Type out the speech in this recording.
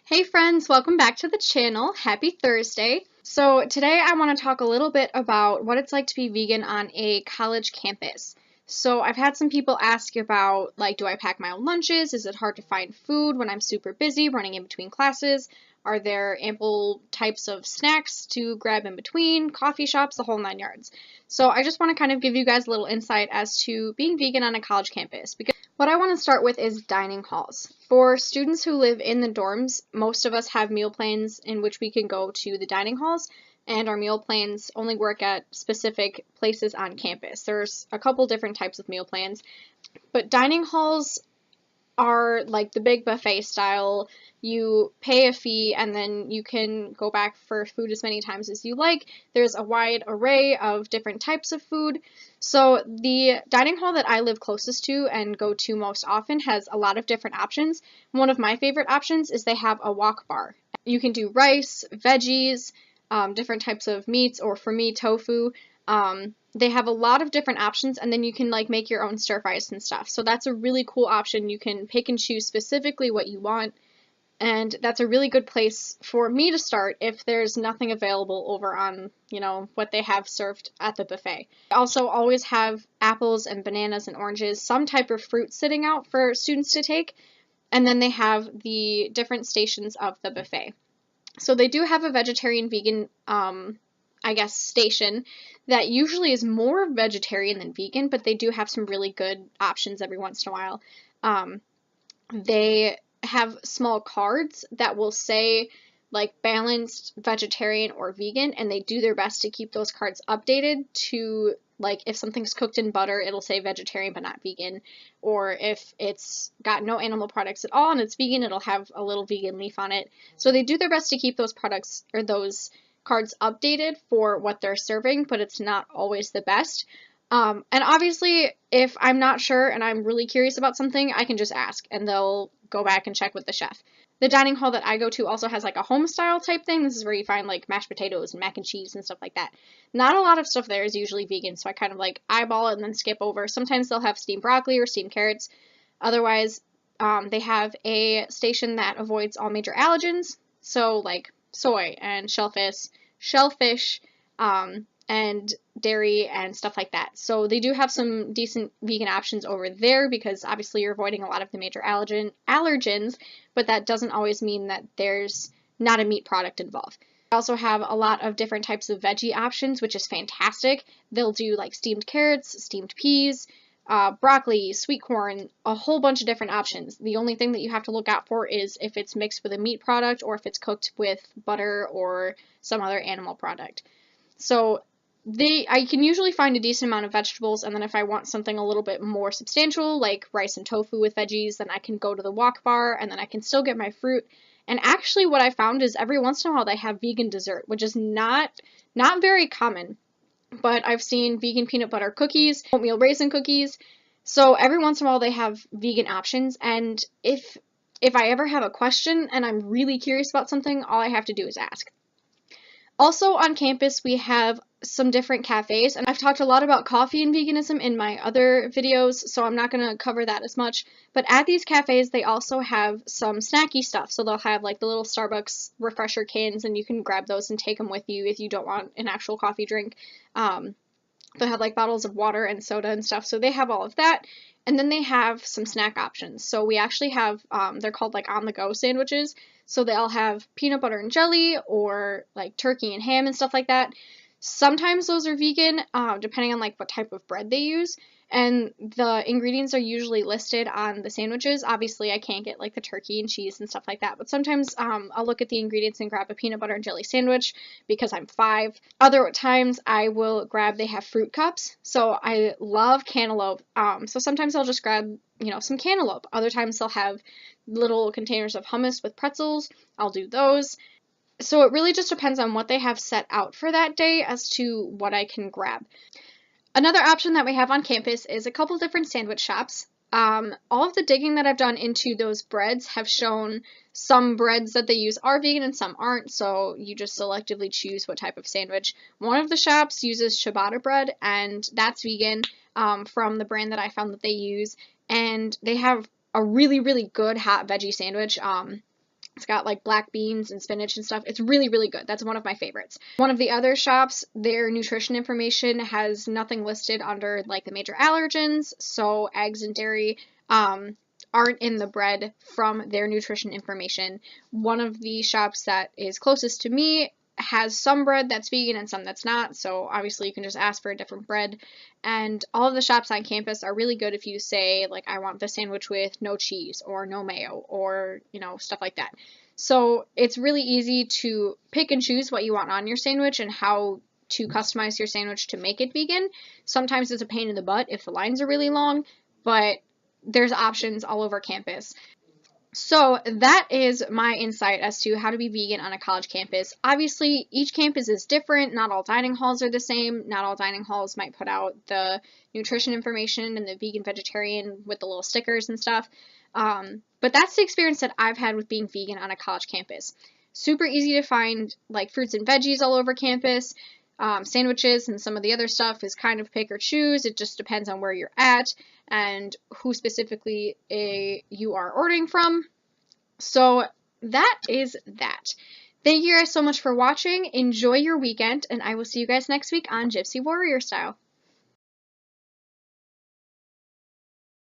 Hey friends, welcome back to the channel. Happy Thursday. So today I want to talk a little bit about what it's like to be vegan on a college campus. So I've had some people ask about, like, do I pack my own lunches? Is it hard to find food when I'm super busy running in between classes? Are there ample types of snacks to grab in between, coffee shops, the whole nine yards? So I just want to kind of give you guys a little insight as to being vegan on a college campus, because what I want to start with is dining halls. For students who live in the dorms, most of us have meal plans in which we can go to the dining halls, and our meal plans only work at specific places on campus. There's a couple different types of meal plans, but dining halls are like the big buffet style. You pay a fee and then you can go back for food as many times as you like. There's a wide array of different types of food. So the dining hall that I live closest to and go to most often has a lot of different options. One of my favorite options is they have a wok bar. You can do rice, veggies, different types of meats, or for me, tofu. They have a lot of different options, and then you can like make your own stir fries and stuff. So that's a really cool option. You can pick and choose specifically what you want, and that's a really good place for me to start if there's nothing available over on, what they have served at the buffet. They also always have apples and bananas and oranges, some type of fruit sitting out for students to take, and then they have the different stations of the buffet. So they do have a vegetarian vegan station that usually is more vegetarian than vegan, but they do have some really good options every once in a while. They have small cards that will say like balanced, vegetarian, or vegan, and they do their best to keep those cards updated to, like, if something's cooked in butter, it'll say vegetarian but not vegan, or if it's got no animal products at all and it's vegan, it'll have a little vegan leaf on it. So they do their best to keep those products or those cards updated for what they're serving, but it's not always the best. And obviously, if I'm not sure and I'm really curious about something, I can just ask and they'll go back and check with the chef. The dining hall that I go to also has like a home style type thing. This is where you find like mashed potatoes and mac and cheese and stuff like that. Not a lot of stuff there is usually vegan, so I kind of like eyeball it and then skip over. Sometimes they'll have steamed broccoli or steamed carrots. Otherwise, they have a station that avoids all major allergens, so like soy and shellfish, and dairy and stuff like that. So they do have some decent vegan options over there because obviously you're avoiding a lot of the major allergens, but that doesn't always mean that there's not a meat product involved. They also have a lot of different types of veggie options, which is fantastic. They'll do like steamed carrots, steamed peas, broccoli, sweet corn, a whole bunch of different options. The only thing that you have to look out for is if it's mixed with a meat product or if it's cooked with butter or some other animal product. So I can usually find a decent amount of vegetables, and then if I want something a little bit more substantial, like rice and tofu with veggies, then I can go to the wok bar, and then I can still get my fruit. And actually what I found is every once in a while they have vegan dessert, which is not very common. But I've seen vegan peanut butter cookies, oatmeal raisin cookies, so every once in a while they have vegan options, and if I ever have a question and I'm really curious about something, all I have to do is ask. Also on campus, we have some different cafes, and I've talked a lot about coffee and veganism in my other videos, so I'm not going to cover that as much, but at these cafes, they also have some snacky stuff, so they'll have like the little Starbucks refresher cans, and you can grab those and take them with you if you don't want an actual coffee drink. They'll have like bottles of water and soda and stuff, so they have all of that. And then they have some snack options. So we actually have, they're called like on-the-go sandwiches. So they'll have peanut butter and jelly or like turkey and ham and stuff like that. Sometimes those are vegan, depending on like what type of bread they use. And the ingredients are usually listed on the sandwiches. Obviously, I can't get like the turkey and cheese and stuff like that. But sometimes I'll look at the ingredients and grab a peanut butter and jelly sandwich because I'm 5. Other times I will grab, they have fruit cups. So I love cantaloupe. So sometimes I'll just grab, some cantaloupe. Other times they'll have little containers of hummus with pretzels. I'll do those. So it really just depends on what they have set out for that day as to what I can grab. Another option that we have on campus is a couple different sandwich shops. All of the digging that I've done into those breads have shown some breads that they use are vegan and some aren't, so you just selectively choose what type of sandwich. One of the shops uses ciabatta bread, and that's vegan, from the brand that I found that they use, and they have a really, really good hot veggie sandwich. It's got like black beans and spinach and stuff. It's really, really good. That's one of my favorites. One of the other shops, their nutrition information has nothing listed under like the major allergens, so eggs and dairy aren't in the bread from their nutrition information. One of the shops that is closest to me has some bread that's vegan and some that's not, so obviously you can just ask for a different bread. And all of the shops on campus are really good if you say, like, I want the sandwich with no cheese or no mayo or, you know, stuff like that. So it's really easy to pick and choose what you want on your sandwich and how to customize your sandwich to make it vegan. Sometimes it's a pain in the butt if the lines are really long, but there's options all over campus. So that is my insight as to how to be vegan on a college campus. Obviously, each campus is different. Not all dining halls are the same. Not all dining halls might put out the nutrition information and the vegan vegetarian with the little stickers and stuff. But that's the experience that I've had with being vegan on a college campus. Super easy to find like fruits and veggies all over campus. Sandwiches and some of the other stuff is kind of pick or choose. It just depends on where you're at and who specifically you are ordering from. So that is that. Thank you guys so much for watching. Enjoy your weekend, and I will see you guys next week on Gypsy Warrior Style.